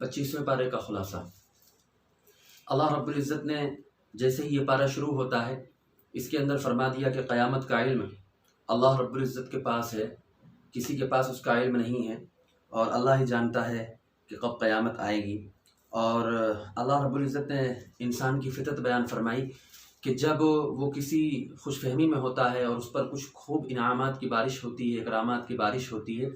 25वें पारे का खुलासा। अल्लाह रब्बुल इज़्ज़त ने जैसे ही ये पारा शुरू होता है इसके अंदर फरमा दिया कि क़यामत का इल्म अल्लाह रब्बुल इज़्ज़त के पास है, किसी के पास उसका इल्म नहीं है, और अल्लाह ही जानता है कि कब क़यामत आएगी। और अल्लाह रब्बुल इज़्ज़त ने इंसान की फितरत बयान फरमाई कि जब वो किसी खुशफहमी में होता है और उस पर कुछ खूब इनामात की बारिश होती है, इकरामात की बारिश होती है,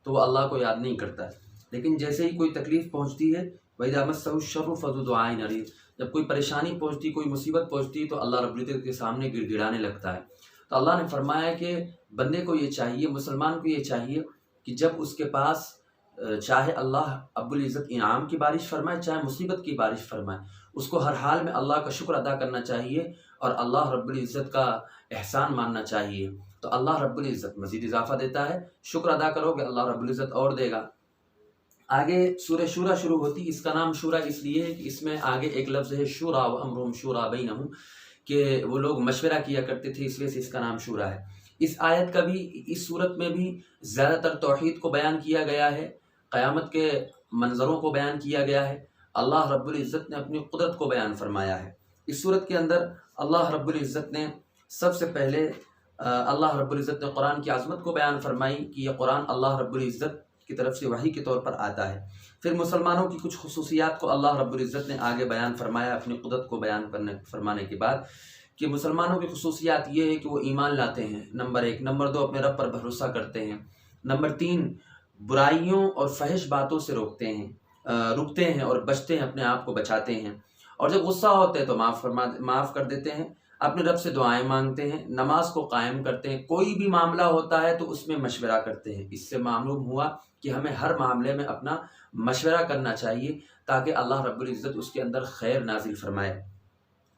तो वो अल्लाह को याद नहीं करता है। लेकिन जैसे ही कोई तकलीफ़ पहुँचती है, वइज़ा मस्सहु शर्रु फ़ज़ु दुआइन अरीद, जब कोई परेशानी पहुँचती, कोई मुसीबत पहुँचती, तो अल्लाह रब्बुल इज़्ज़त के सामने गिड़गिड़ाने लगता है। तो अल्लाह ने फरमाया कि बंदे को ये चाहिए, मुसलमान को ये चाहिए कि जब उसके पास चाहे अल्लाह रब्बुल इज़्ज़त इनाम की बारिश फरमाए, चाहे मुसीबत की बारिश फरमाए, उसको हर हाल में अल्लाह का शुक्र अदा करना चाहिए और अल्लाह रब्बुल इज़्ज़त का एहसान मानना चाहिए। तो अल्लाह रब्बुल इज़्ज़त मज़ीद इजाफ़ा देता है, शुक्र अदा करोगे अल्लाह रब्बुल इज़्ज़त और देगा। आगे सूरह शूरा शुरू होती, इसका नाम शूरा इसलिए है कि इसमें आगे एक लफ्ज़ है शूरा व अम्रुहुम शूरा बैनहुम, कि वो लोग मशवरा किया करते थे, इसलिए से इसका नाम शूरा है। इस आयत का भी, इस सूरत में भी ज़्यादातर तौहीद को बयान किया गया है, क़यामत के मंज़रों को बयान किया गया है, अल्लाह रब्बुल इज़्ज़त ने अपनी कुदरत को बयान फरमाया है। इस सूरत के अंदर अल्लाह रब्बुल इज़्ज़त ने सबसे पहले अल्लाह रब्बुल इज़्ज़त ने कुरान की आज़मत को बयान फरमाई कि यह कुरान अल्लाह रब्बुल इज़्ज़त की तरफ से वही के तौर पर आता है। फिर मुसलमानों की कुछ खुसूसियात को अल्लाह रब्बुल इज़्ज़त ने आगे बयान फरमाया अपनी कुदरत को बयान फरमाने के बाद, कि मुसलमानों की खुसूसियात ये है कि वो ईमान लाते हैं, नंबर 1, नंबर 2 अपने रब पर भरोसा करते हैं, नंबर 3 बुराइयों और फहिश बातों से रुकते हैं और बचते हैं, अपने आप को बचाते हैं, और जब गुस्सा होते हैं तो माफ़ कर देते हैं, अपने रब से दुआएं मांगते हैं, नमाज को कायम करते हैं, कोई भी मामला होता है तो उसमें मशवरा करते हैं। इससे मालूम हुआ कि हमें हर मामले में अपना मशवरा करना चाहिए ताकि अल्लाह रब्बुल इज़्ज़त उसके अंदर खैर नाजिल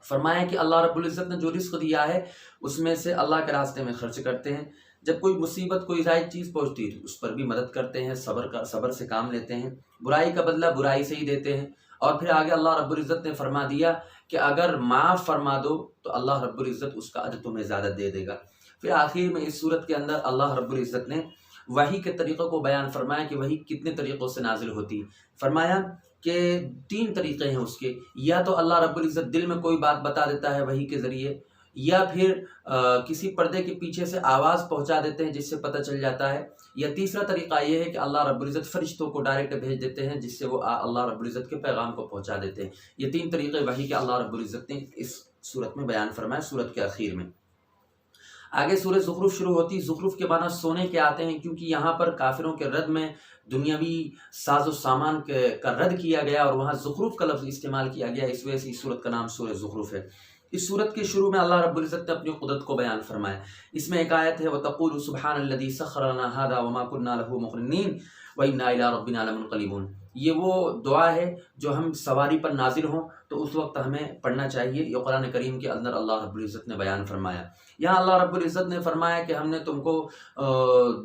फरमाए कि अल्लाह रब्बुल इज़्ज़त ने जो रिज़्क़ दिया है उसमें से अल्लाह के रास्ते में खर्च करते हैं। जब कोई मुसीबत, कोई ज़ायद चीज़ पहुँचती है उस पर भी मदद करते हैं, सब्र से काम लेते हैं, बुराई का बदला बुराई से ही देते हैं। और फिर आगे अल्लाह रब्बुल इज़्ज़त ने फरमा दिया कि अगर माफ़ फरमा दो तो अल्लाह रब्बुल इज़्ज़त उसका अजर तुम्हें ज़्यादा दे देगा। फिर आखिर में इस सूरत के अंदर अल्लाह रब्बुल इज़्ज़त ने वही के तरीक़ों को बयान फरमाया कि वही कितने तरीक़ों से नाजिल होती है। फरमाया कि 3 तरीक़े हैं उसके, या तो अल्लाह रब्बुल इज़्ज़त दिल में कोई बात बता देता है वही के ज़रिए, या फिर किसी पर्दे के पीछे से आवाज़ पहुंचा देते हैं जिससे पता चल जाता है, या तीसरा तरीक़ा ये है कि अल्लाह रब्बुल इज़्ज़त फ़रिश्तों को डायरेक्ट भेज देते हैं जिससे वो अल्लाह रब्बुल इज़्ज़त के पैगाम को पहुंचा देते हैं। ये 3 तरीक़े वही के अल्लाह रब्बुल इज़्ज़त ने इस सूरत में बयान फरमाया, सूरत के आखिर में। आगे सूरह ज़ुख़रुफ़ शुरू होती, ज़ुख़रुफ़ के माना सोने के आते हैं, क्योंकि यहाँ पर काफिरों के रद्द में दुनियावी साजो सामान का रद्द किया गया और वहाँ ज़ुख़रुफ़ का लफ्ज़ इस्तेमाल किया गया, इस वजह से इस सूरत का नाम सूरह ज़ुख़रुफ़ है। इस सूरत के शुरू में अल्लाह रब्बुल इज़्ज़त ने अपनी कुदरत को बयान फरमाया। इसमें एक आयत है, वतक़ूलु सुब्हानल्लज़ी सख़्ख़र लना हाज़ा वमा कुन्ना लहू मुक़रिनीन व इन्ना इला रब्बिना लमुनक़लिबून। ये वो दुआ है जो हम सवारी पर नाजिल हों तो उस वक्त हमें पढ़ना चाहिए। ये कुरान करीम के अंदर अल्लाह रब्बुल इज़्ज़त ने बयान फरमाया। यहाँ अल्लाह रब्बुल इज़्ज़त ने फरमाया कि हमने तुमको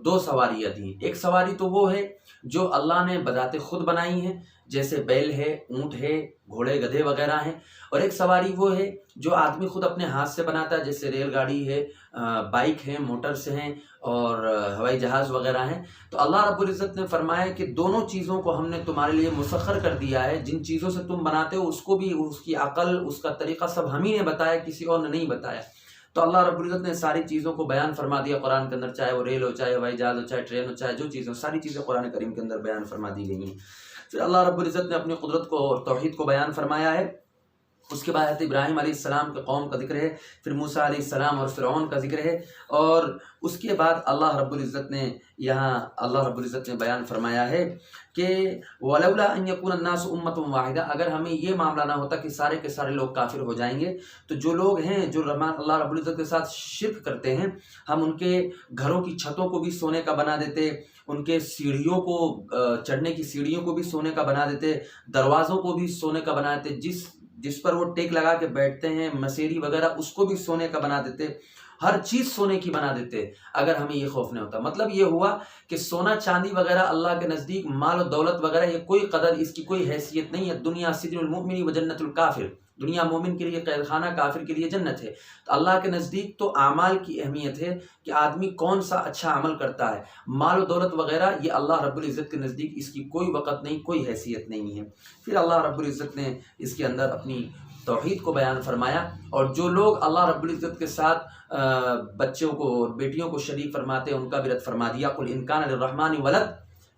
2 सवारियाँ दी। एक सवारी तो वो है जो अल्लाह ने बज़ाते खुद बनाई है, जैसे बैल है, ऊँट है, घोड़े गधे वगैरह हैं, और एक सवारी वो है जो आदमी खुद अपने हाथ से बनाता है, जैसे रेलगाड़ी है, बाइक है, मोटर्स हैं और हवाई जहाज़ वगैरह हैं। तो अल्लाह रब्बुल इज़्ज़त ने फरमाया कि दोनों चीज़ों को हमने तुम्हारे लिए मुसख्खर कर दिया है। जिन चीज़ों से तुम बनाते हो उसको भी, उसकी अकल, उसका तरीक़ा सब हम ही ने बताया, किसी और ने नहीं बताया। तो अल्लाह रब्बुल इज़्ज़त ने सारी चीज़ों को बयान फरमा दिया कुरान के अंदर, चाहे वो रेल हो, चाहे हवाई जहाज़ हो, चाहे ट्रेन हो, चाहे जो चीज़ हो, सारी चीज़ें कुरान करीम के अंदर बयान फरमा दी गई हैं। फिर अल्लाह रब्बुल इज़्ज़त ने अपनी कुदरत को और तौहीद को बयान फरमाया है। उसके बाद हज़रत इब्राहीम अलैहिस्सलाम के कौम का ज़िक्र है, फिर मूसा अलैहिस्सलाम और फ़िरऔन का ज़िक्र है, और उसके बाद अल्लाह रब्बुल इज़्ज़त ने यहाँ अल्लाह रब्बुल इज़्ज़त ने बयान फरमाया है कि वलौला अन यकून अन्नास उम्मतुन वाहिदा, अगर हमें ये मामला ना होता कि सारे के सारे लोग काफिर हो जाएंगे, तो जो लोग हैं जो अल्लाह रब्बुल इज़्ज़त के साथ शिर्क करते हैं, हम उनके घरों की छतों को भी सोने का बना देते, उनके सीढ़ियों को चढ़ने की सीढ़ियों को भी सोने का बना देते, दरवाज़ों को भी सोने का बना देते, जिस पर वो टेक लगा के बैठते हैं, मसेरी वगैरह, उसको भी सोने का बना देते, हर चीज़ सोने की बना देते अगर हमें ये खौफ नहीं होता। मतलब ये हुआ कि सोना चांदी वगैरह अल्लाह के नज़दीक माल और दौलत वगैरह ये कोई कदर, इसकी कोई हैसियत नहीं है। दुनिया सिजनुल मुमिनी व जन्नतुल काफिर, دنیا مومن کے لیے قید خانہ، کافر کے لیے جنت ہے۔ تو اللہ کے نزدیک تو اعمال کی اہمیت ہے کہ آدمی کون سا اچھا عمل کرتا ہے۔ مال و دولت وغیرہ یہ اللہ رب العزت کے نزدیک اس کی کوئی وقت نہیں، کوئی حیثیت نہیں ہے۔ پھر اللہ رب العزت نے اس کے اندر اپنی توحید کو بیان فرمایا، اور جو لوگ اللہ رب العزت کے ساتھ بچوں کو اور بیٹیوں کو شریک فرماتے ہیں ان کا بھی رد فرما دیا۔ قل ان کان للرحمن ولد،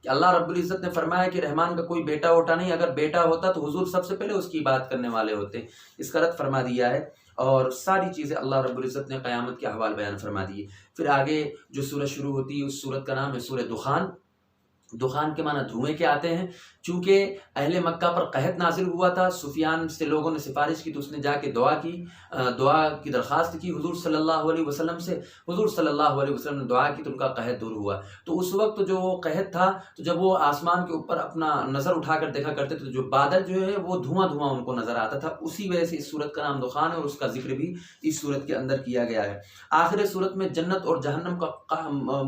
کہ اللہ رب العزت نے فرمایا کہ رحمان کا کوئی بیٹا ووٹا نہیں، اگر بیٹا ہوتا تو حضور سب سے پہلے اس کی عبادت کرنے والے ہوتے۔ اس کا رد فرما دیا ہے، اور ساری چیزیں اللہ رب العزت نے قیامت کے احوال بیان فرما دیے۔ پھر آگے جو سورت شروع ہوتی ہے اس سورت کا نام ہے سورہ دخان۔ دخان کے معنی دھوئیں کے آتے ہیں، چونکہ اہل مکہ پر قحط نازل ہوا تھا، سفیان سے لوگوں نے سفارش کی تو اس نے جا کے دعا کی درخواست کی حضور صلی اللہ علیہ وسلم سے۔ حضور صلی اللہ علیہ وسلم نے دعا کی تو ان کا قحط دور ہوا۔ تو اس وقت جو قحط تھا، تو جب وہ آسمان کے اوپر اپنا نظر اٹھا کر دیکھا کرتے تو جو بادل جو ہے وہ دھواں ان کو نظر آتا تھا، اسی وجہ سے اس سورت کا نام دخان ہے، اور اس کا ذکر بھی اس سورت کے اندر کیا گیا ہے۔ آخر سورت میں جنت اور جہنم کا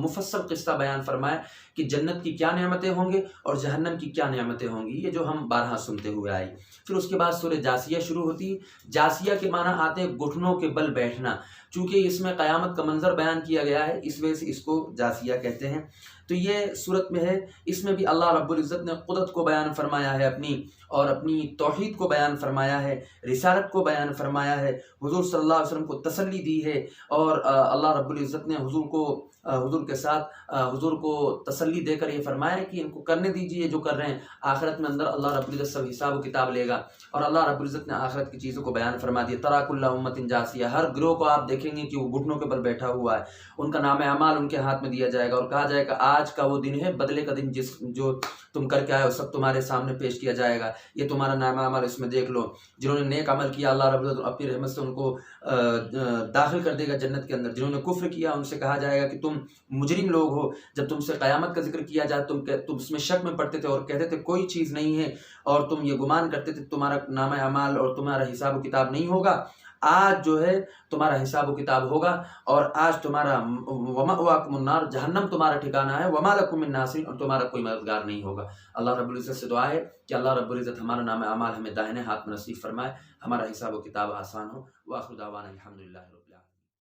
مفصل قصہ بیان فرمایا کہ جنت کی کیا نعمتیں ہوں گے اور جہنم کی کیا نعمتیں ہوں گی، یہ جو ہم بارہا سنتے ہوئے آئے۔ پھر اس کے بعد سورہ جاسیہ شروع ہوتی۔ جاسیہ کے معنی آتے ہیں گھٹنوں کے بل بیٹھنا، چونکہ اس میں قیامت کا منظر بیان کیا گیا ہے، اس وجہ سے اس کو جاسیہ کہتے ہیں۔ تو یہ صورت میں ہے، اس میں بھی اللہ رب العزت نے قدرت کو بیان فرمایا ہے اپنی، اور اپنی توحید کو بیان فرمایا ہے، رسالت کو بیان فرمایا ہے، حضور صلی اللہ علیہ وسلم کو تسلی دی ہے، اور اللہ رب العزت نے حضور کے ساتھ حضور کو تسلی دے کر یہ فرمایا ہے کہ ان کو کرنے دیجیے جو کر رہے ہیں، آخرت میں اندر اللہ رب العزت سب حساب و کتاب لے گا۔ اور اللہ رب العزت نے آخرت کی چیزوں کو بیان فرما دیا۔ تراک اللہ امت جاسیہ، ہر گروہ کو آپ دیکھیں گے کہ وہ گھٹنوں کے بل بیٹھا ہوا ہے، ان کا نام اعمال ان کے ہاتھ میں دیا جائے گا، اور کہا جائے گا آج کا وہ دن ہے، بدلے کا دن، جو تم کر کے آئے ہو سب تمہارے سامنے پیش کیا جائے گا، یہ تمہارا نام اعمال اس میں دیکھ لو۔ جنہوں نے نیک عمل کیا اللہ رب العزت اپنی رحمت سے ان کو داخل کر دے گا جنت کے اندر۔ جنہوں نے کفر کیا ان سے کہا جائے گا کہ تم مجرم لوگ ہو، جب تم سے قیامت کا ذکر کیا جائے تم اس میں شک میں پڑتے تھے اور کہتے تھے کوئی چیز نہیں ہے، اور تم یہ گمان کرتے تھے تمہارا نام اعمال اور تمہارا حساب و کتاب نہیں ہوگا۔ آج جو ہے تمہارا حساب و کتاب ہوگا، اور آج تمہارا ومأواکم النار، جہنم تمہارا ٹھکانہ ہے، وما لکم من ناصرین، اور تمہارا کوئی مددگار نہیں ہوگا۔ اللہ رب العزت سے دعا ہے کہ اللہ رب العزت ہمارا نام اعمال ہمیں داہنے ہاتھ میں نصیب فرمائے، ہمارا حساب و کتاب آسان ہو۔ وآخر دعوانا الحمدللہ۔